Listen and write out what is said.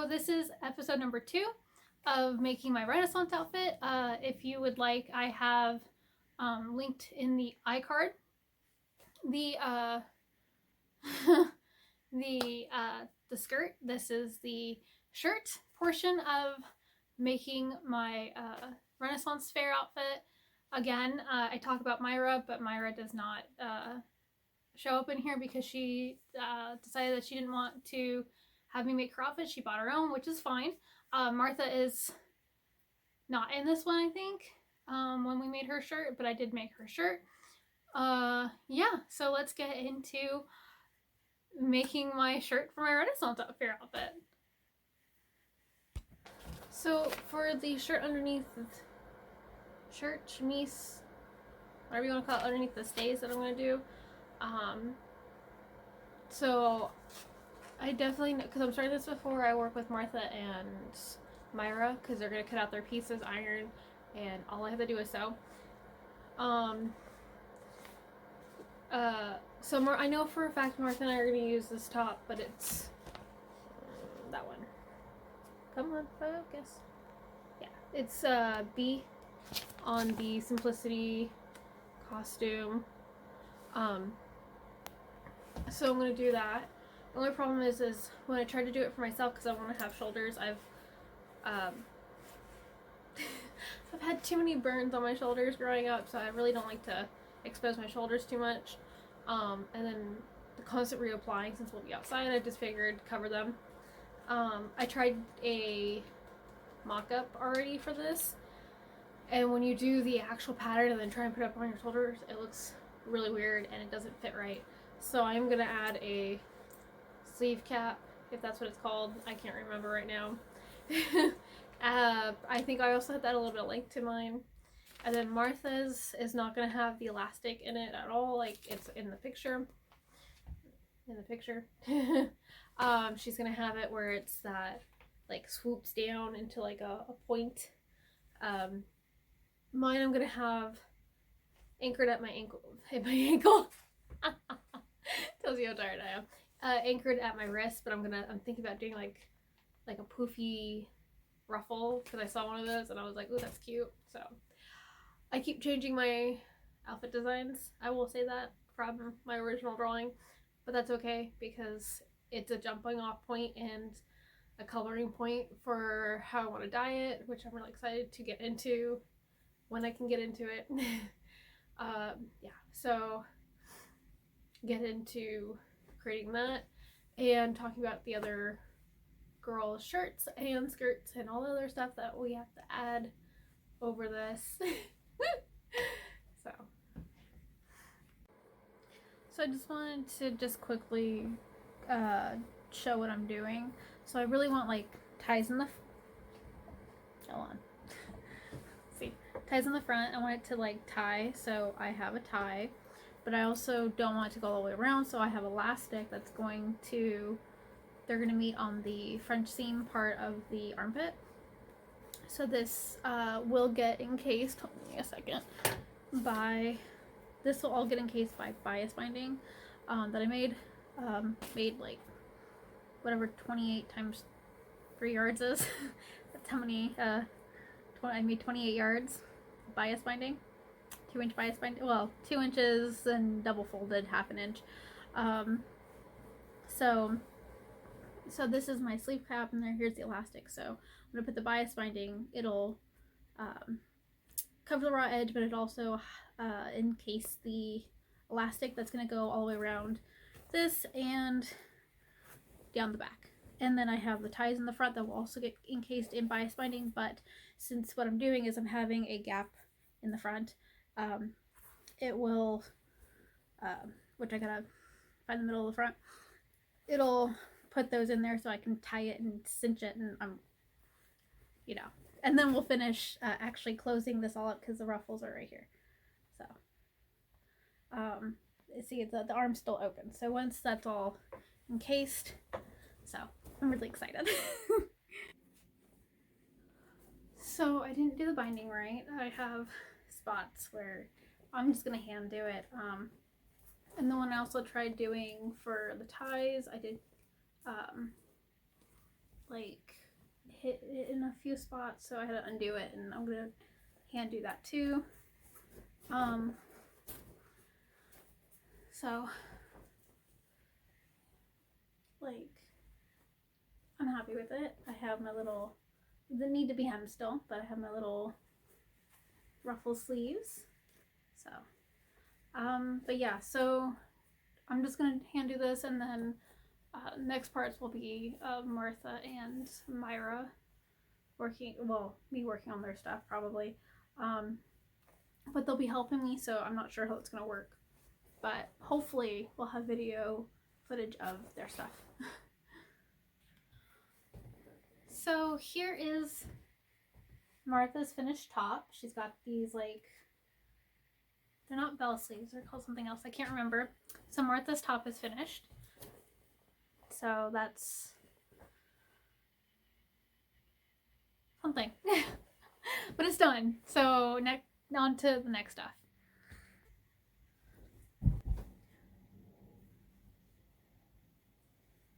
So this is episode number 2 of making my Renaissance outfit. If you would like, I have linked in the iCard the the skirt. This is the shirt portion of making my Renaissance fair outfit. Again, I talk about Myra, but Myra does not show up in here because she decided that she didn't want to have me make her outfit. She bought her own, which is fine. Martha is not in this one, I think, when we made her shirt, but I did make her shirt. Yeah, so let's get into making my shirt for my Renaissance fair outfit. So for the shirt underneath, shirt, chemise, whatever you want to call it, underneath the stays that I'm going to do, so I definitely know, because I'm starting this before I work with Martha and Myra, because they're going to cut out their pieces, iron, and all I have to do is sew. So I know for a fact Martha and I are going to use this top, but it's that one. Come on, focus. Yeah, it's B on the Simplicity costume. So I'm going to do that. The only problem is when I try to do it for myself, because I want to have shoulders, I've had too many burns on my shoulders growing up, so I really don't like to expose my shoulders too much. And then the constant reapplying, since we'll be outside, I just figured cover them. I tried a mock-up already for this, and when you do the actual pattern and then try and put it up on your shoulders, it looks really weird and it doesn't fit right. So I'm gonna add a sleeve cap, if that's what it's called. I can't remember right now. I think I also had that a little bit of length to mine. And then Martha's is not going to have the elastic in it at all, like it's in the picture. She's going to have it where it's that, like, swoops down into like a point. Mine I'm going to have anchored at my ankle. Tells you how tired I am. Anchored at my wrist, but I'm thinking about doing like a poofy ruffle, because I saw one of those and I was like, ooh, that's cute. So I keep changing my outfit designs, I will say that, from my original drawing, but that's okay because it's a jumping off point and a coloring point for how I want to dye it, which I'm really excited to get into when I can get into it. Yeah, so get into creating that and talking about the other girls' shirts and skirts and all the other stuff that we have to add over this. So I just wanted to quickly show what I'm doing. So I really want like ties in the ties in the front. I want it to like tie, so I have a tie, but I also don't want it to go all the way around, so I have elastic that's going to, they're going to meet on the French seam part of the armpit. So this will get encased, hold me a second, this will all get encased by bias binding that I made like whatever 28 times 3 yards is. That's how many, I made 28 yards bias binding, 2-inch bias binding, well, 2 inches and double folded 1/2 inch. So this is my sleeve cap, and here's the elastic. So I'm gonna put the bias binding. It'll cover the raw edge, but it also encase the elastic that's gonna go all the way around this and down the back. And then I have the ties in the front that will also get encased in bias binding, but since what I'm doing is I'm having a gap in the front, it will, which I gotta find the middle of the front, it'll put those in there so I can tie it and cinch it, and and then we'll finish actually closing this all up because the ruffles are right here. So see, the arm's still open, so once that's all encased, so I'm really excited. So I didn't do the binding right. I have spots where I'm just gonna hand do it. And the one I also tried doing for the ties, I did like hit it in a few spots, so I had to undo it, and I'm gonna hand do that too. So like I'm happy with it. I have my little, they need to be hemmed still, but I have my little ruffle sleeves. So but yeah, so I'm just gonna hand do this, and then next parts will be Martha and Myra working, well, me working on their stuff probably, but they'll be helping me, so I'm not sure how it's gonna work, but hopefully we'll have video footage of their stuff. So here is Martha's finished top. She's got these, like, they're not bell sleeves, they're called something else, I can't remember. So Martha's top is finished, so that's something. But it's done, so on to the next stuff.